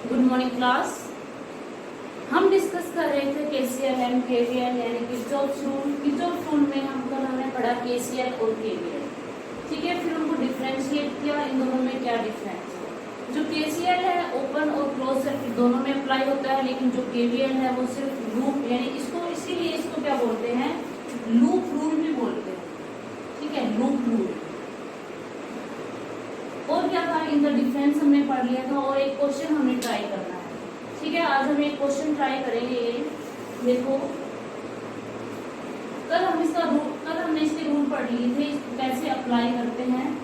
Good morning class. हम discuss कर रहे थे केसीएल एंड केवीएल यानी किरचॉफ्स रूल। किरचॉफ्स रूल में हमने पढ़ा केसीएल और केवीएल, ठीक है। फिर उनको डिफरेंशिएट किया, इन दोनों में क्या डिफरेंस है। जो केसीएल है ओपन और क्लोज सर्किट दोनों में अप्लाई होता है, लेकिन जो केवीएल है वो सिर्फ लूप यानी इसको, इसीलिए इसको क्या बोलते हैं, लूप रूल भी बोलते हैं, ठीक है, लूप रूल। और क्या था, इनका डिफरेंस हमने पढ़ लिया था और एक क्वेश्चन हमें ट्राई करना है, ठीक है। आज हम एक क्वेश्चन ट्राई करेंगे। ये देखो, कल हमने इसके रूल पढ़ लिए थे, इसको कैसे अप्लाई करते हैं।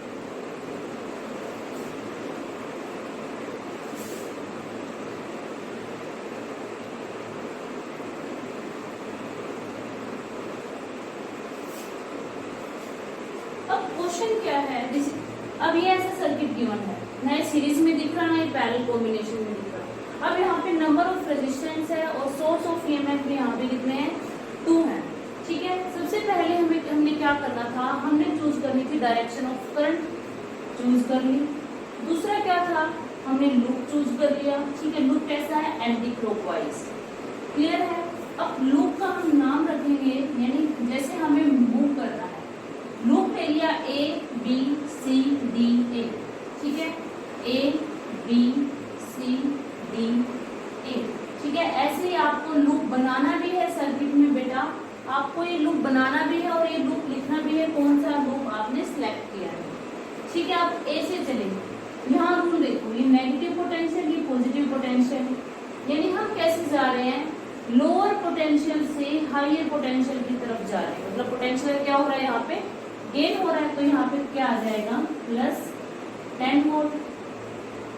अब क्वेश्चन क्या है, अब ये ऐसा सर्किट गिवन है, ना ये सीरीज में दिख रहा, ना ये पैरेलल कॉम्बिनेशन में दिख रहा। अब यहाँ पे नंबर ऑफ रेजिस्टेंस है और सोर्स ऑफ ईएमएफ भी यहाँ पे कितने हैं, 2 हैं, ठीक है। सबसे पहले हमने क्या करना था, हमने चूज करनी थी डायरेक्शन ऑफ करंट, चूज कर ली। दूसरा क्या था, हमने लूप चूज कर लिया, ठीक है। लूप कैसा है, एंटी क्लॉकवाइज, क्लियर है। अब लूप का हम नाम रखेंगे, यानी जैसे हमें मूव करना है। लूप ले लिया A B C D A, ठीक है, A B C D A, ठीक है। ऐसे ही आपको लूप बनाना भी है सर्किट में बेटा, आपको ये लूप बनाना भी है और ये लूप लिखना भी है, कौन सा लूप आपने सिलेक्ट किया है, ठीक है। आप A से चलेंगे। यहाँ रूल देखो, ये नेगेटिव पोटेंशियल, ये पॉजिटिव पोटेंशियल, यानी हम कैसे जा रहे हैं, लोअर पोटेंशियल से हायर पोटेंशियल की तरफ जा रहे हैं। मतलब पोटेंशियल क्या हो रहा है, यहाँ पे गेन हो रहा है, तो यहाँ पे क्या आ जाएगा, प्लस 10 वोल्ट,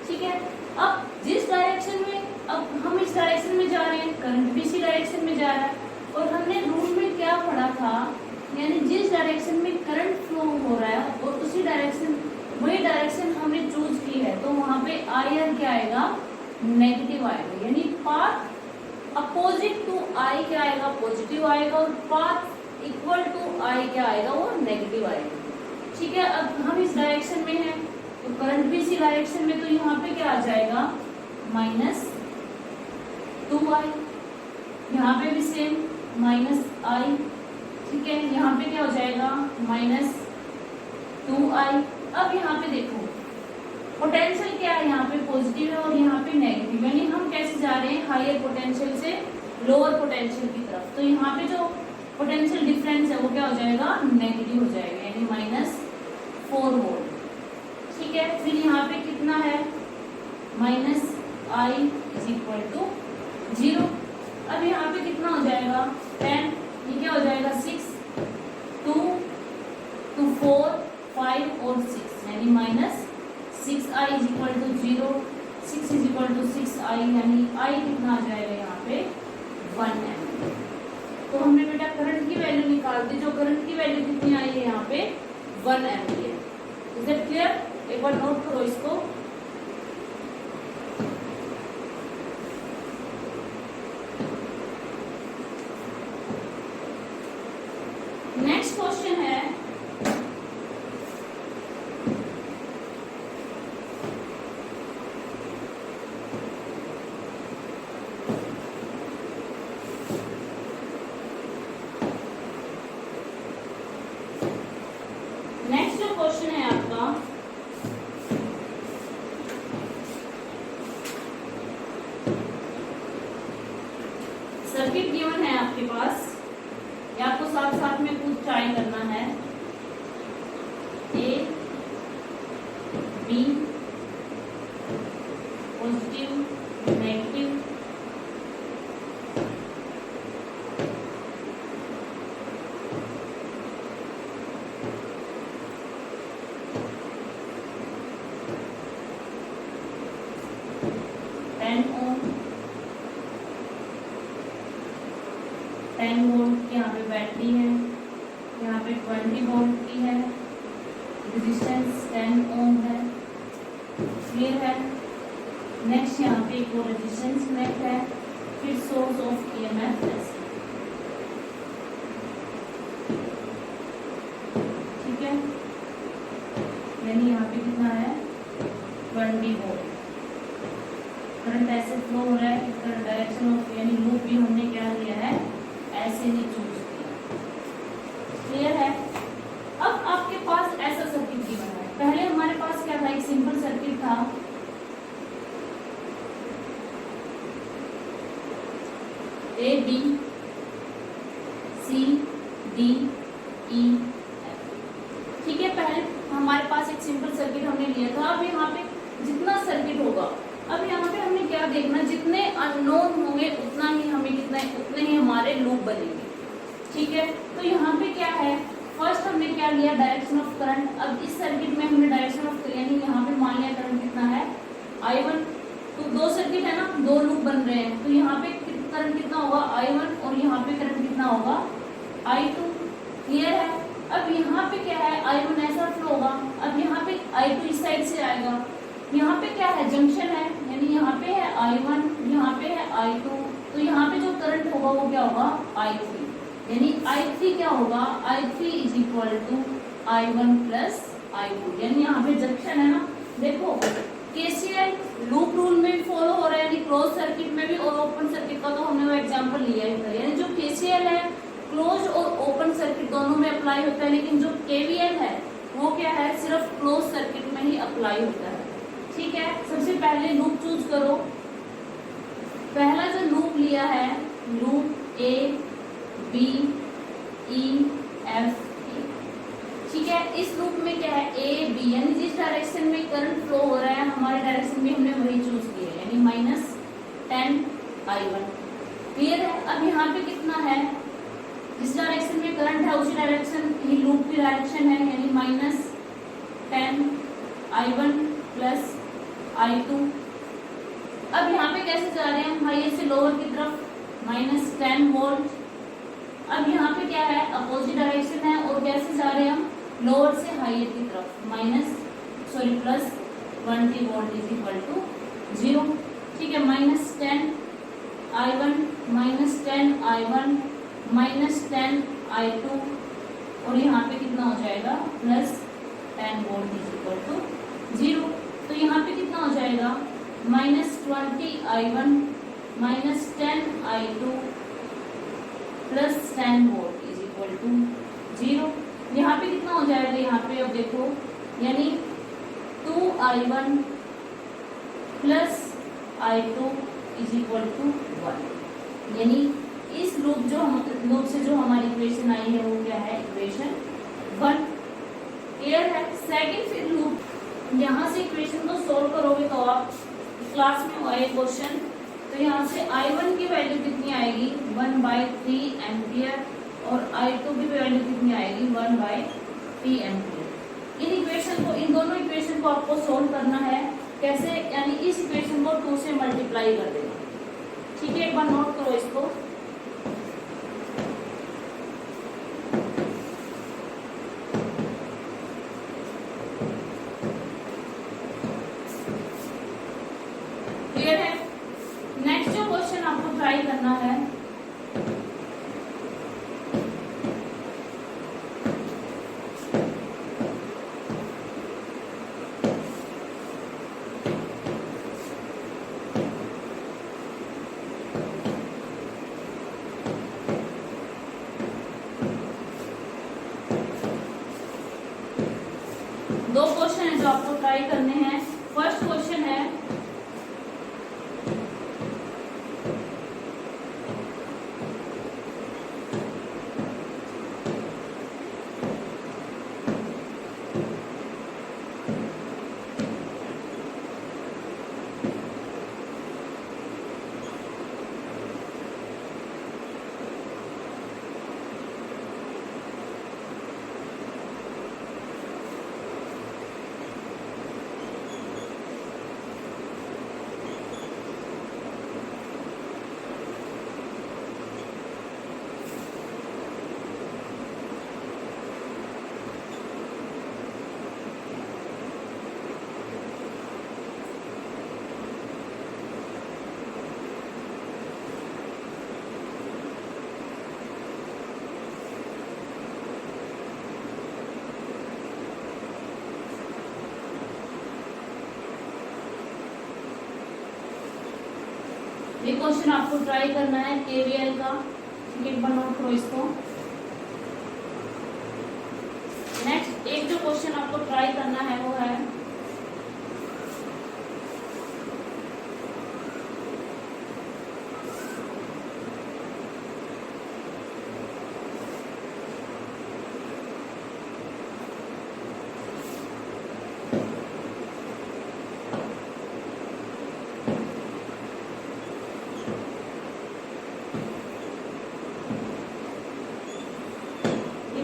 ठीक है। अब जिस डायरेक्शन में, अब हम इस डायरेक्शन में जा रहे हैं, करंट भी इसी डायरेक्शन में जा रहा है, और हमने रूल में क्या पढ़ा था, यानी जिस डायरेक्शन में करंट फ्लो हो रहा है और उसी डायरेक्शन, वही डायरेक्शन हमने चूज की है, तो वहां पे IR क्या आएगा, नेगेटिव आएगा, यानी पाथ अपोजिट टू I क्या आएगा, पॉजिटिव आएगा, और पाथ इक्वल टू I क्या आएगा, वो नेगेटिव आएगा, ठीक है। अब हम इस डायरेक्शन में हैं, तो करंट भी इसी डायरेक्शन में, तो यहाँ पे क्या आ जाएगा, -2I, यहाँ पे भी सेम -I, ठीक है। यहाँ पे क्या हो जाएगा, -2I। अब यहाँ पे देखो, पोटेंशियल क्या है, यहाँ पे पॉजिटिव है और यहाँ पे नेगेटिव, यानी हम कैसे जा रहे हैं, हायर पोटेंशियल से लोअर पोटेंशियल की तरफ। तो यहाँ पे जो पोटेंशियल डिफरेंस है वो क्या हो जाएगा, नेगेटिव हो जाएगा, यानी -4 वोल्ट, ठीक है। फिर यहाँ पे कितना है, -I = 0। अब यहाँ पे कितना हो जाएगा, 10, ये क्या हो जाएगा, 6, 2, 4, 5 और 6, यानी -6I = 0, 6 = 6I, यानी I कितना आ जाएगा यहाँ पे, 1 एम्पीयर। तो हमने बेटा करंट की वैल्यू निकाल दी, जो करंट की वैल्यू कितनी आई है यहाँ पे, 1 एम्पीयर। इज इट क्लियर, एक बार नोट करो इसको। नेक्स्ट क्वेश्चन है, नेक्स्ट जो क्वेश्चन है आपका, सर्किट गिवन है आपके पास, या आपको साथ साथ में कुछ ट्राई करना है। A B positive, negative, ten volt की यहाँ पे बैटरी है, यहाँ पे 20 वोल्ट की है, रेजिस्टेंस 10 ओम है, क्लियर है। नेक्स्ट यहाँ पे एक और रेजिस्टेंस कनेक्ट है, फिर सोर्स ऑफ EMF है, ठीक है। यानी यहाँ पे कितना है, 20 वोल्ट, करंट ऐसे फ्लो हो रहा है, डायरेक्शन ऑफ यानी लूप भी हमने क्या लिया है, ऐसे नहीं चूज किया। क्लियर है? अब आपके पास ऐसा सर्किट गिवन है। पहले हमारे पास क्या था, एक सिंपल सर्किट था, A B C D E F. ठीक है, पहले हमारे पास एक सिंपल सर्किट हमने लिया था। अब यहाँ पे जितना सर्किट होगा, अब यहाँ पे हमने क्या देखना, जितने अननोन होंगे उतना ही हमें कितना, उतने ही हमारे लूप बनेंगे। ठीक है, तो यहाँ पे क्या है, फर्स्ट हमने क्या लिया, डायरेक्शन ऑफ करंट। अब इस सर्किट में हमने डायरेक्शन ऑफ यानी यहाँ पे मान लिया करंट कितना है, I1। तो दो सर्किट है ना, दो लूप बन रहे हैं, तो यहाँ पे करंट कितना होगा, I1, और यहाँ पे करंट कितना होगा, I2। क्लियर है? अब यहाँ पे क्या है, I1 ऐसा फ्लो होगा, अब यहाँ पे I2 इस साइड से आएगा। यहाँ पे क्या है, जंक्शन है, यानी यहाँ पे है I1, यहाँ पे है I2, तो यहाँ पे जो करंट होगा वो क्या होगा, I3। यानी I3 क्या होगा, I3 is equal to I1 plus I2। यानी यहाँ पे जंक्शन है ना, देखो केसीएल लूप रूल में भी फॉलो हो रहा है, यानी क्लोज सर्किट में भी, और ओपन सर्किट का तो हमने वो एग्जांपल लिया ही था। यानी जो केसीएल है क्लोज और ओपन सर्किट दोनों में अप्लाई होता है, लेकिन जो केवीएल है वो क्या है, सिर्फ क्लोज सर्किट में ही अप्लाई होता है। ठीक है, सबसे पहले लूप चूज करो। पहला जो लूप लिया है, loop A B E F. ठीक है, इस लूप में क्या है, ए बी, यानी जिस डायरेक्शन में करंट फ्लो हो रहा है हमारे डायरेक्शन में हमने वही चूज किया है, यानी -10I1। क्लियर है? अब यहाँ पे कितना है, जिस डायरेक्शन में करंट है उसी डायरेक्शन ही लूप की डायरेक्शन है, यानी -10I1 प्लस I2। अब यहाँ पे कैसे जा रहे हैं, हाईएस्ट से लोअर की तरफ, -10 वोल्ट। अब यहाँ पे क्या है, अपोजिट डायरेक्शन है, और कैसे जा रहे हैं हम, लोअर से हायर की तरफ, plus 20 volt is equal to 0। ठीक है, -10I1 -10I1 -10I2, और यहाँ पे कितना हो जाएगा, +10 वोल्ट इज इक्वल टू 0। तो यहाँ पे कितना हो जाएगा, -20I1 -10I2 +10 volt is equal to 0। यहाँ पे कितना हो जाएगा, यहाँ पे अब देखो, यानी 2I1 plus I2 is equal to 1। यानी इस लूप से जो हमारी इक्वेशन आई है वो क्या है, इक्वेशन 1। क्लियर है? सेकंड फिर लूप, यहाँ से इक्वेशन को सोल्व करोगे तो आप क्लास में हुआ एक क्वेश्चन, तो यहाँ से I1 की वैल्यू कितनी आएगी, 1/3 एम्पियर, और I2 की वैल्यू कितनी आएगी, 1/3 एम्पियर। इन दोनों इक्वेशन को आपको सोल्व करना है। कैसे, यानी इस इक्वेशन को 2 से मल्टीप्लाई कर देना। ठीक है, एक बार नोट करो इसको। क्लियर है? नेक्स्ट जो क्वेश्चन आपको ट्राई करना है, दो क्वेश्चन है जो आपको ट्राई करने हैं। फर्स्ट क्वेश्चन है, ये क्वेश्चन आपको ट्राई करना है केवीएल का, ठीक है, एक बार नोट करो इसको। नेक्स्ट एक जो क्वेश्चन आपको ट्राई करना है वो है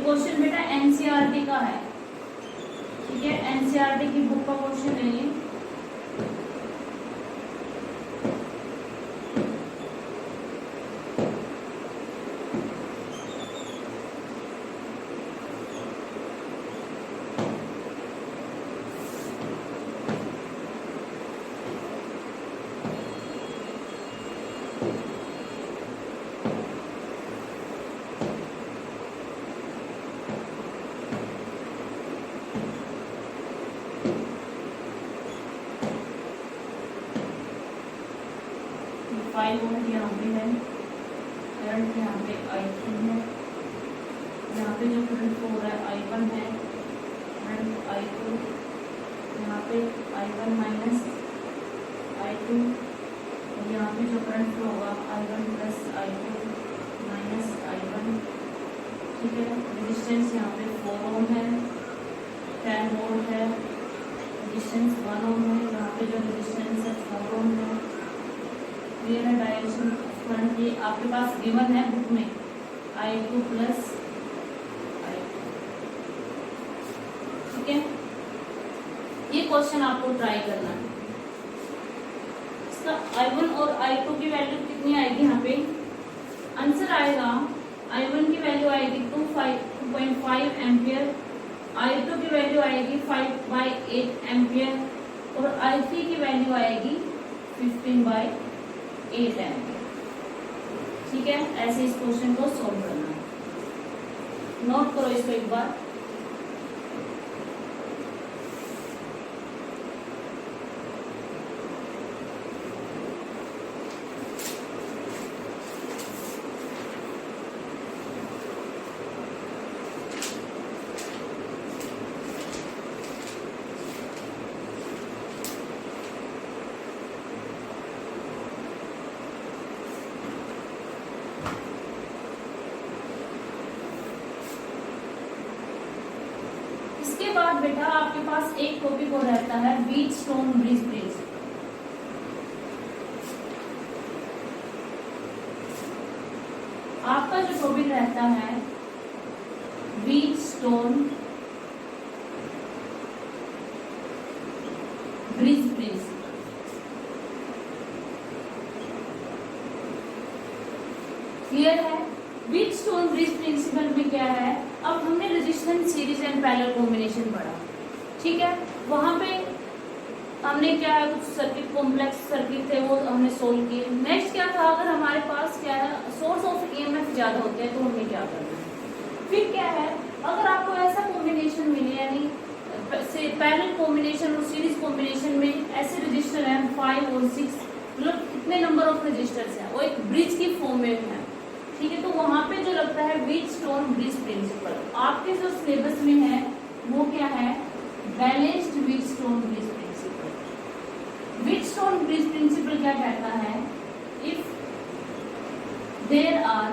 क्वेश्चन बेटा एनसीईआरटी का है, ठीक है, एनसीईआरटी की बुक का क्वेश्चन है ये। फाइव वोल्ट यहाँ पे है, करंट यहाँ पे I3 है, यहाँ पे जो करंट फ्लो हो रहा है I1 है, करंट I2, यहाँ पे I1 माइनस I2, और यहाँ पे जो करंट फ्लो होगा I1 plus I2 minus I1, ठीक है। रेजिस्टेंस यहाँ पे 4 ओम है, 10 वोल्ट है, रेजिस्टेंस 1 ओम है, यहाँ पे जो रेजिस्टेंस है 4 ओम है। ये है डायरेक्शन करंट की, आपके पास गिवन है बुक में I2 प्लस I2, ठीक है। ये क्वेश्चन आपको ट्राई करना है। इसका I1 और I2 की वैल्यू कितनी आएगी, यहाँ पे आंसर आएगा I1 की वैल्यू आएगी 2.5 एम्पियर, I2 की वैल्यू आएगी 5/8 एम्पियर और I3 की वैल्यू आएगी 15/8 एम्पियर, ठीक है। ऐसे इस क्वेश्चन को सॉल्व करना है, नोट करो इसको एक बार। इसके बाद बेटा आपके पास एक टॉपिक और रहता है व्हीटस्टोन ब्रिज प्रिंसिपल। आपका जो टॉपिक रहता है व्हीटस्टोन ब्रिज प्रिंसिपल। क्लियर है? व्हीटस्टोन ब्रिज प्रिंसिपल में क्या है, अब हमने resistance series and parallel combination पढ़ा, ठीक है। वहां पे हमने क्या है, कुछ सर्किट कॉम्प्लेक्स सर्किट थे वो हमने सोल्व किए। नेक्स्ट क्या था, अगर हमारे पास क्या है सोर्स ऑफ ईएमएफ ज्यादा होते हैं तो हमें क्या करना है। फिर क्या है, अगर आपको ऐसा कॉम्बिनेशन मिले, यानी पैरेलल कॉम्बिनेशन और सीरीज कॉम्बिनेशन में ऐसे रजिस्टर है 5 और 6, मतलब कितने नंबर ऑफ रजिस्टर्स है, वो एक ब्रिज की फॉर्म में है, ठीक है। तो वहां पे जो लगता है व्हीटस्टोन ब्रिज प्रिंसिपल, आपके जो सिलेबस में है वो क्या है, balanced Wheatstone bridge principle. Wheatstone bridge principle क्या कहता है, if there are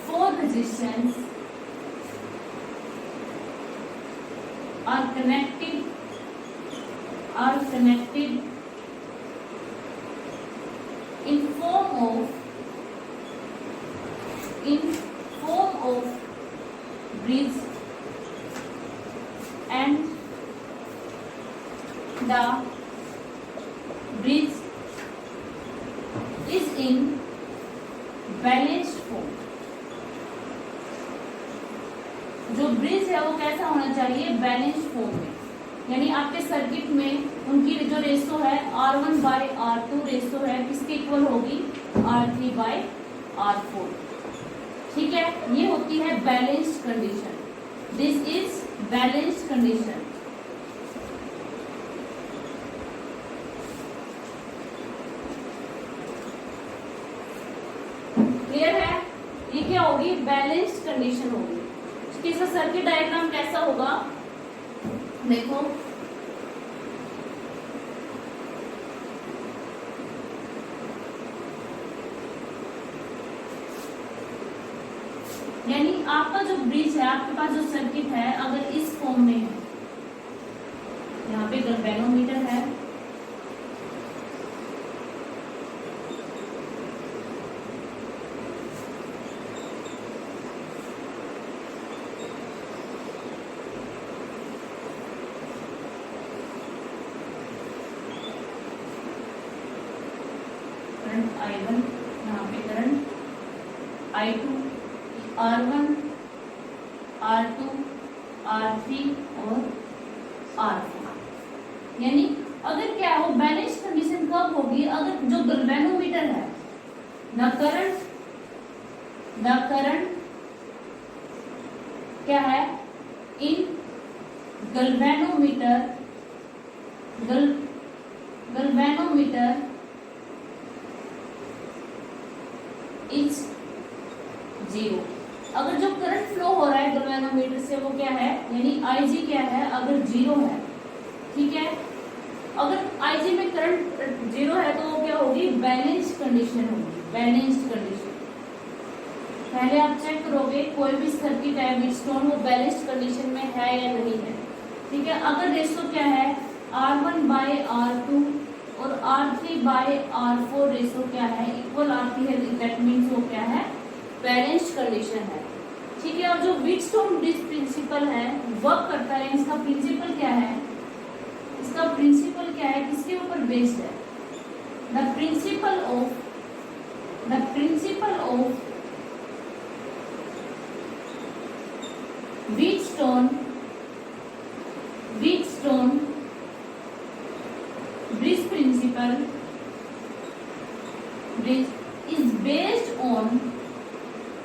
4 resistance are connected in form of bridge and the bridge is in balanced form। जो ब्रिज है वो कैसा होना चाहिए, बैलेंस्ड फॉर्म में, यानी आपके सर्किट में उनकी जो रेशो है R1/R2 रेशो है किसके इक्वल होगी, R3/R4, ठीक है। ये होती है balanced condition, this is balanced condition. होगी, बैलेंस्ड कंडीशन होगी। इसका सर्किट डायग्राम कैसा होगा, देखो यानी आपका जो ब्रिज है, आपके पास जो सर्किट है अगर इस फॉर्म में है, यहाँ पे गैल्वेनोमीटर है, करंट I1, यहाँ पे current I2, R1, R2, R3 और R4। यानी अगर क्या हो, बैलेंस कंडीशन कब होगी, अगर जो गैल्वेनोमीटर है, द करंट क्या है, इन गैल्वेनोमीटर इज 0। अगर जो करंट फ्लो हो रहा है गैल्वेनोमीटर से वो क्या है, यानी Ig क्या है, अगर 0 है, ठीक है, अगर Ig में करंट 0 है तो वो क्या होगी, बैलेंस्ड कंडीशन होगी, बैलेंस्ड कंडीशन। पहले आप चेक करोगे कोई भी सर्किट है व्हीटस्टोन, वो बैलेंस्ड कंडीशन में है या नहीं है, ठीक है। अगर रेशो क्या है, R1/R2 और R3/R4 रेशो क्या है, इक्वल आती है, दैट मीन्स वो क्या है, बैलेंस्ड कंडीशन है, ठीक है। और जो व्हीटस्टोन ब्रिज प्रिंसिपल है वर्क करता है, इसका प्रिंसिपल क्या है, इसका प्रिंसिपल क्या है, किसके ऊपर बेस्ड है, the principle of Wheatstone bridge principle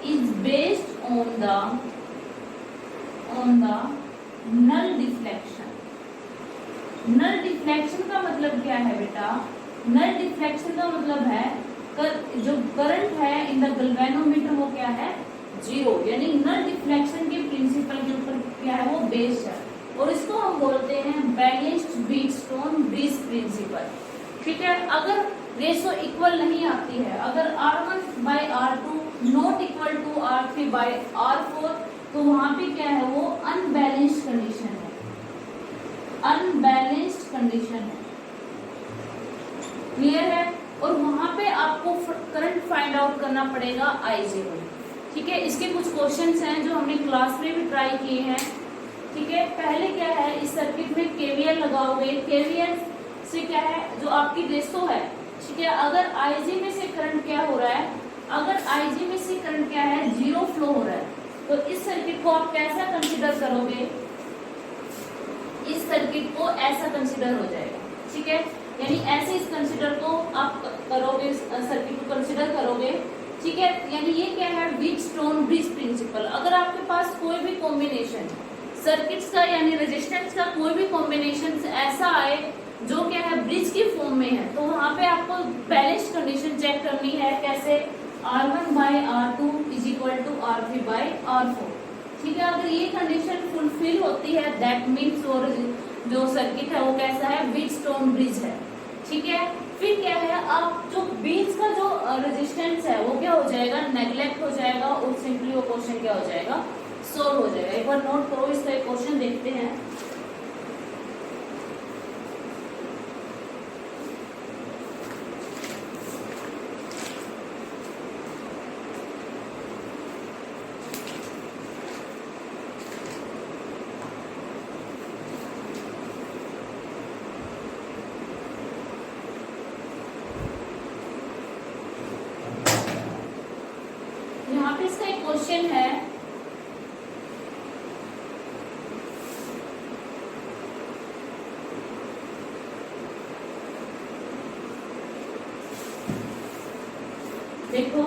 is based on the null deflection। Null deflection का मतलब क्या है बेटा, नल डिफ्लेक्शन का मतलब है जो करंट है इन द गैल्वेनोमीटर वो क्या है, 0, यानी नल डिफ्लेक्शन के प्रिंसिपल के ऊपर क्या है, वो बेस्ड है, और इसको हम बोलते हैं बैलेंस्ड व्हीटस्टोन ब्रिज प्रिंसिपल, ठीक है। अगर रेशो इक्वल नहीं आती है, अगर R1/R2 not equal to R3/R4, तो वहां पे क्या है, वो अनबैलेंस्ड कंडीशन है, अनबैलेंस्ड कंडीशन है, क्लियर है। और वहां पे आपको करंट फाइंड आउट करना पड़ेगा I0, ठीक है। इसके कुछ क्वेश्चंस हैं जो हमने क्लास में भी ट्राई किए हैं, ठीक है। पहले क्या है, इस सर्किट में KVL लगाओगे, KVL से क्या है, जो आपकी रेशो है, ठीक है, अगर Ig में से करंट क्या हो रहा है, अगर Ig में से करंट क्या है, 0 फ्लो हो रहा है, तो इस सर्किट को आप कैसा कंसीडर करोगे, इस सर्किट को ऐसा कंसीडर हो जाएगा, ठीक है। यानी ऐसे इस कंसीडर को आप करोगे, सर्किट को कंसीडर करोगे, ठीक है। यानी ये क्या है, व्हीटस्टोन ब्रिज प्रिंसिपल। अगर आपके पास कोई भी कॉम्बिनेशन सर्किट्स का यानी रेजिस्टेंस का कोई भी कॉम्बिनेशन ऐसा आए जो क्या है, ब्रिज की फॉर्म में है, तो वहां पे आपको बैलेंस्ड कंडीशन चेक करनी है, कैसे, R1/R2 is equal to R3/R4, ठीक है। अगर ये कंडीशन फुलफिल होती है, दैट मीन्स वो जो सर्किट है वो कैसा है, व्हीटस्टोन ब्रिज है, ठीक है। फिर क्या है, आप जो ब्रिज का जो रेजिस्टेंस है वो क्या हो जाएगा, नेग्लेक्ट हो जाएगा, और सिंपली वो क्वेश्चन क्या हो जाएगा, सोल्व हो जाएगा। एक बार नोट करो, इसका एक क्वेश्चन देखते हैं। यहाँ पे इसका एक क्वेश्चन है, देखो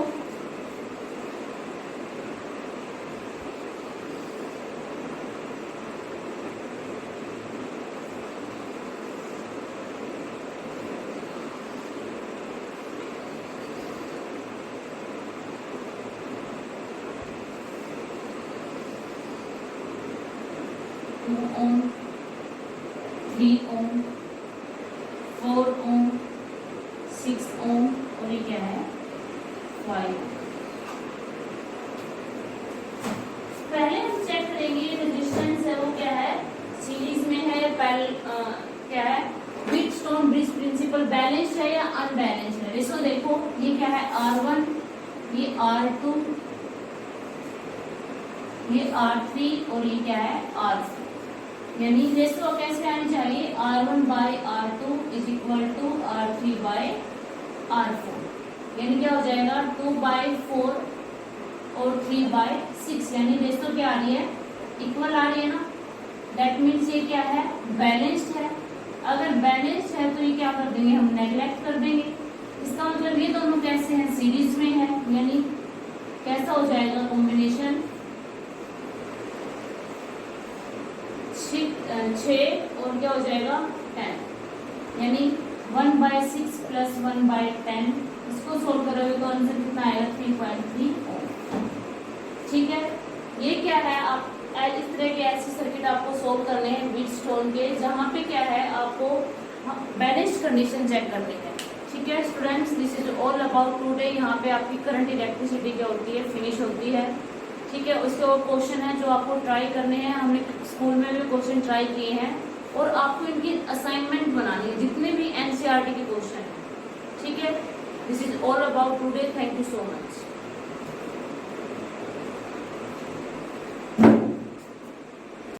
3 ओम, 4 ओम, 6 ओम और ये क्या है 5 ओम। पहले हम चेक करेंगे रेजिस्टेंस है वो क्या है, सीरीज में है या क्या है, व्हीटस्टोन ब्रिज प्रिंसिपल बैलेंस्ड है या अनबैलेंस्ड है। इसको देखो ये क्या है R1, ये R2, ये R3 और ये क्या है R4। यानी रेशो कैसे आनी चाहिए, R1 by R2 is equal to R3 by R4। यानी क्या हो जाएगा 2/4 और 3/6, यानी रेशो क्या आ रही है, इक्वल आ रही है ना। दैट मीन्स ये क्या है, बैलेंस्ड है। अगर बैलेंस्ड है तो ये क्या कर देंगे, हम नेग्लेक्ट कर देंगे। इसका मतलब ये दोनों कैसे हैं, सीरीज में है, यानी कैसा हो जाएगा कॉम्बिनेशन 6 और क्या हो जाएगा 10, यानी 1/6 प्लस 1/10। इसको सोल्व करोगे तो आंसर कितना आएगा 3.3 ओम। ठीक है, ये क्या है, आप इस तरह के ऐसे सर्किट आपको सोल्व करने हैं व्हीटस्टोन के, जहाँ पे क्या है आपको बैलेंस्ड कंडीशन चेक करनी है। ठीक है students, this is all about today. यहाँ पे आपकी करंट इलेक्ट्रिसिटी क्या होती है, फिनिश होती है। ठीक है, उसके और क्वेश्चन है जो आपको ट्राई करने हैं, हमने स्कूल में भी क्वेश्चन ट्राई किए हैं और आपको इनकी असाइनमेंट बनानी है, जितने भी एनसीईआरटी के क्वेश्चन हैं। ठीक है, this is all about today, thank you so much.